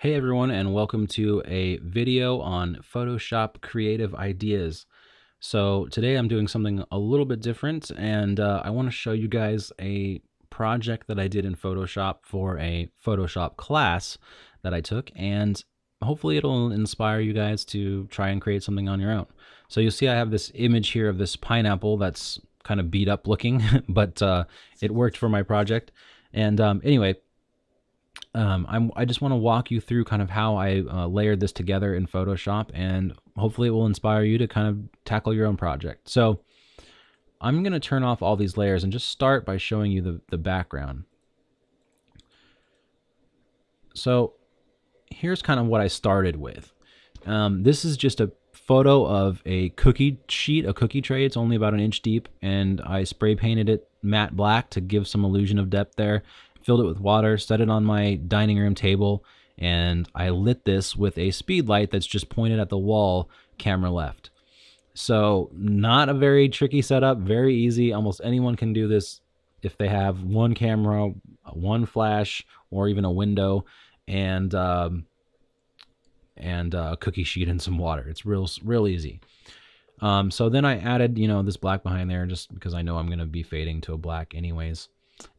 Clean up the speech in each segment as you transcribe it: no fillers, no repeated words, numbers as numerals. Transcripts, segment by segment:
Hey everyone, and welcome to a video on Photoshop creative ideas. So today I'm doing something a little bit different, and I want to show you guys a project that I did in Photoshop for a Photoshop class that I took, and hopefully it'll inspire you guys to try and create something on your own. So you'll see I have this image here of this pineapple that's kind of beat up looking, but it worked for my project. And anyway, I just want to walk you through kind of how I layered this together in Photoshop, and hopefully it will inspire you to kind of tackle your own project. So I'm going to turn off all these layers and just start by showing you the background. So here's kind of what I started with. This is just a photo of a cookie sheet, a cookie tray. It's only about an inch deep, and I spray painted it matte black to give some illusion of depth there. Filled it with water, set it on my dining room table, and I lit this with a speed light that's just pointed at the wall, camera left. So not a very tricky setup, very easy. Almost anyone can do this if they have one camera, one flash, or even a window, and a cookie sheet and some water. It's real easy. So then I added, this black behind there just because I know I'm going to be fading to a black anyways.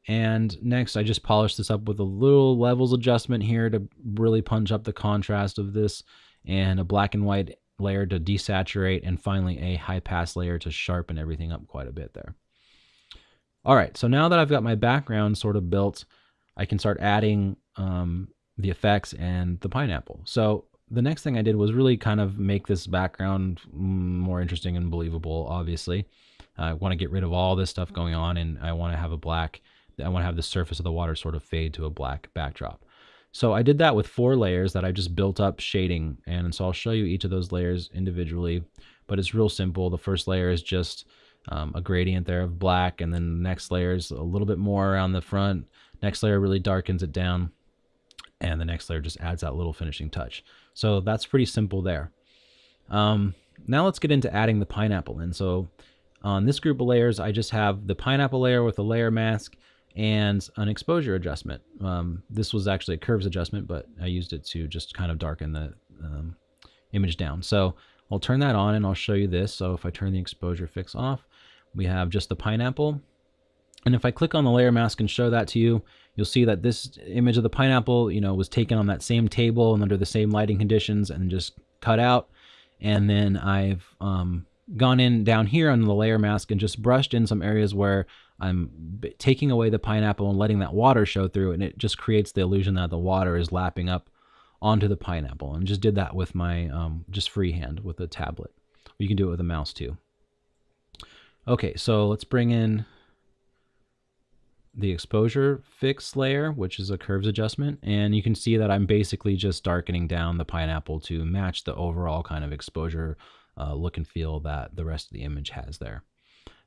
And next, I just polished this up with a little levels adjustment here to really punch up the contrast of this, and a black and white layer to desaturate, and finally a high pass layer to sharpen everything up quite a bit there. All right, so now that I've got my background sort of built, I can start adding the effects and the pineapple. So the next thing I did was really kind of make this background more interesting and believable, obviously. I want to get rid of all this stuff going on, and I want to have I want to have the surface of the water sort of fade to a black backdrop. So I did that with 4 layers that I just built up shading, and so I'll show you each of those layers individually, but it's real simple. The first layer is just a gradient there of black, and then the next layer is a little bit more around the front. Next layer really darkens it down, and the next layer just adds that little finishing touch. So that's pretty simple there. Now let's get into adding the pineapple in. So on this group of layers, I just have the pineapple layer with a layer mask and an exposure adjustment. This was actually a curves adjustment, but I used it to just kind of darken the image down. So I'll turn that on and I'll show you this. So if I turn the exposure fix off, we have just the pineapple. And if I click on the layer mask and show that to you, you'll see that this image of the pineapple, was taken on that same table and under the same lighting conditions and just cut out. And then I've gone in down here on the layer mask and just brushed in some areas where I'm taking away the pineapple and letting that water show through, and it just creates the illusion that the water is lapping up onto the pineapple. And just did that with my just freehand with a tablet. You can do it with a mouse too. Okay, so let's bring in the exposure fix layer, which is a curves adjustment, and you can see that I'm basically just darkening down the pineapple to match the overall kind of exposure look and feel that the rest of the image has there.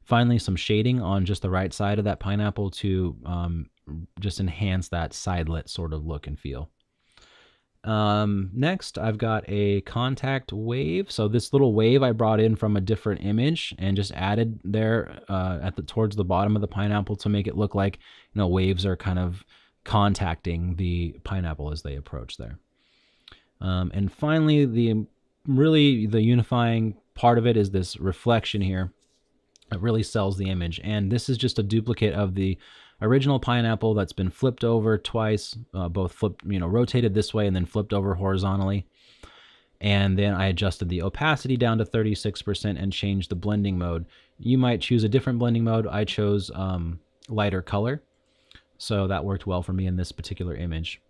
Finally, some shading on just the right side of that pineapple to just enhance that sidelit sort of look and feel. Next, I've got a contact wave. So this little wave I brought in from a different image and just added there towards the bottom of the pineapple to make it look like waves are kind of contacting the pineapple as they approach there. And finally, the unifying part of it is this reflection here. It really sells the image, and this is just a duplicate of the original pineapple that's been flipped over twice, both flipped, rotated this way and then flipped over horizontally. And then I adjusted the opacity down to 36% and changed the blending mode. You might choose a different blending mode. I chose lighter color, so that worked well for me in this particular image.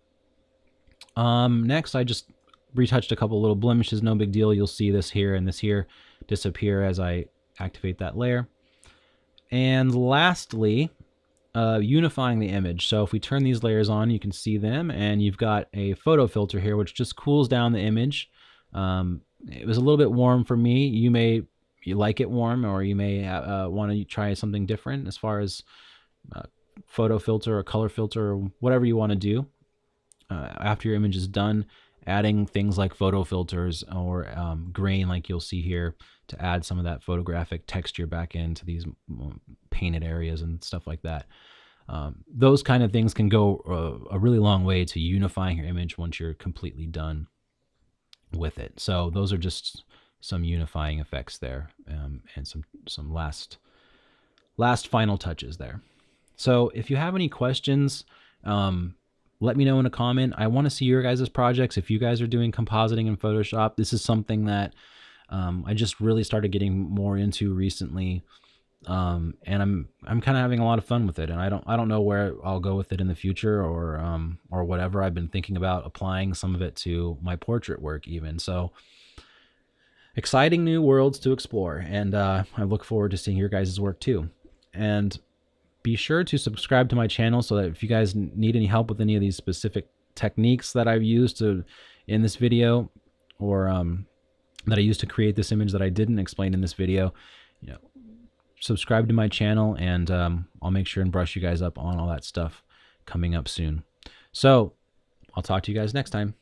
Next, I just retouched a couple little blemishes, no big deal. You'll see this here and this here disappear as I activate that layer. And lastly, unifying the image. So if we turn these layers on, you can see them, and you've got a photo filter here, which just cools down the image. It was a little bit warm for me. You like it warm, or you may want to try something different as far as photo filter or color filter or whatever you want to do. After your image is done, adding things like photo filters or grain like you'll see here to add some of that photographic texture back into these painted areas and stuff like that. Those kind of things can go a really long way to unifying your image once you're completely done with it. So those are just some unifying effects there, and some last final touches there. So if you have any questions, let me know in a comment. I want to see your guys' projects. If you guys are doing compositing in Photoshop, this is something that I just really started getting more into recently. And I'm kind of having a lot of fun with it, and I don't know where I'll go with it in the future, or whatever. I've been thinking about applying some of it to my portrait work even. So exciting new worlds to explore, and I look forward to seeing your guys' work too. And be sure to subscribe to my channel so that if you guys need any help with any of these specific techniques that I've used in this video, or that I used to create this image that I didn't explain in this video, subscribe to my channel, and I'll make sure and brush you guys up on all that stuff coming up soon. So I'll talk to you guys next time.